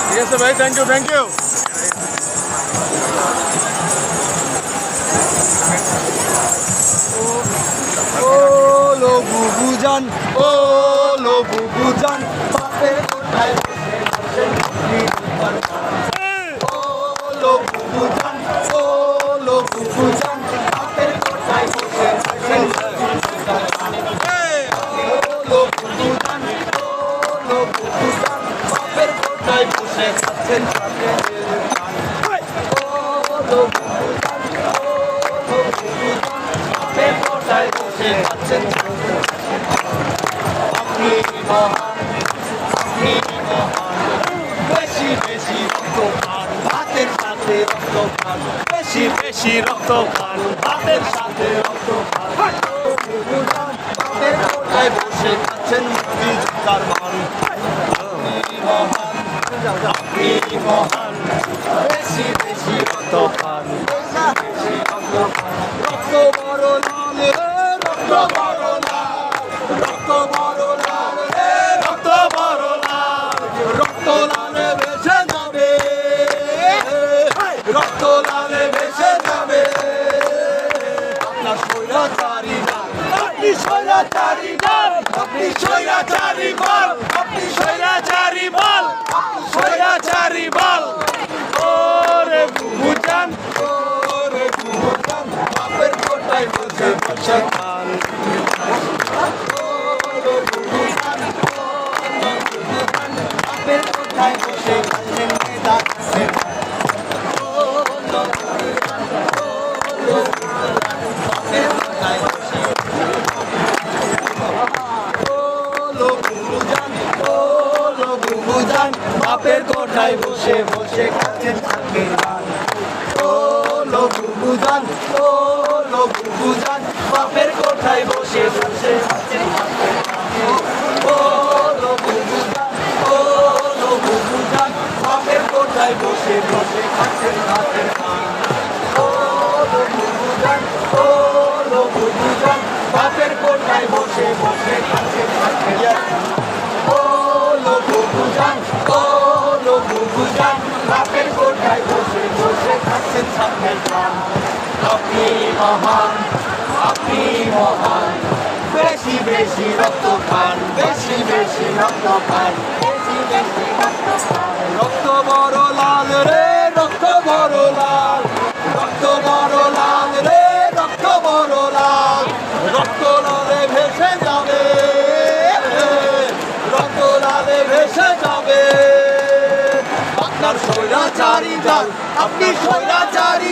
ঠিক আছে ভাই, থ্যাংক ইউ, থ্যাংক ইউ। ও লো বুবুজান, ও লো বুবুজান, বাপের কোঠায় বসে আছেন আপনি। ও লো বুবুজান, ও লো বুবুজান, বাপের কোঠায় বসে আছেন আপনি। ও লো বুবুজান, ও লো বুবুজান, বাপের কোঠায় বসে আছেন আপনি। ও লো বুবুজান, ও লো বুবুজান, বাপের কোঠায় বসে আছেন আপনি। মহান, আপনি মহান, বেশি বেশি রক্ত পান, ভাতের সাথে রক্ত পান, বেশি বেশি রক্ত পান, ভাতের সাথে রক্ত পান। বাপের কোঠায় বসে খাচ্ছেন মুক্তি যোদ্ধার মান। আপনি মহান, আপনি মহান, বেশি বেশি রক্ত পান, বেশি বেশি রক্ত পান। রক্ত বড় লাল রে, রক্ত বড় লাল, রক্ত বড় লাল রে, রক্ত বড় লাল, রক্ত লালে ভেসে যাবে, রক্ত লালে ভেসে যাবে। আপনার স্বৈরাচারী দল, আপনি স্বৈরাচারী দল, আপনি স্বৈরাচারী বল, আপনি স্বৈরাচারী বল, স্বৈরাচারী বল। ওরে বুবুজান, ওরে বুবুজান, বাপের কোঠায় বসে বসে খান। ওরে বুবুজান, ওরে বুবুজান, বাপের কোঠায় বসে খাচ্ছেন মেধা খাচ্ছেন। ওরে বুবুজান, ওরে বুবুজান, বাপের কোঠায় বসে। ওলো বুবুজান, ওলো বুবুজান, বাপের কোঠায় বসে বসে খাচ্ছেন চাকরির ধান। ওলো বুবুজান, ওলো বুবুজান, বাপের কোঠায় বসে বসে খাচ্ছেন চাকরির ধান। ওলো বুবুজান, ওলো বুবুজান, বাপের কোঠায় বসে বসে খাচ্ছেন চাকরির ধান। ওলো বুবুজান, ওলো বুবুজান, বাপের কোঠায় বসে বসে খাচ্ছেন চাকরির ধান। ওলো বুবুজান, ওলো বুবুজান, বাপের কোঠায় বসে বসে খাচ্ছেন চাকরির ধান। আপনি মহান, আপনি মহান, বেশি বেশি রক্ত পান, বেশি বেশি রক্ত পান, বেশি বেশি রক্ত পান। রক্ত বড় লাল রে, রক্ত বড় লাল, রক্ত বড় লাল রে, রক্ত বড় লাল, রক্ত লালে ভেসে যাবে, রক্ত লালে ভেসে যাবে। আপনার স্বৈরাচারী দল, আপনি স্বৈরাচারী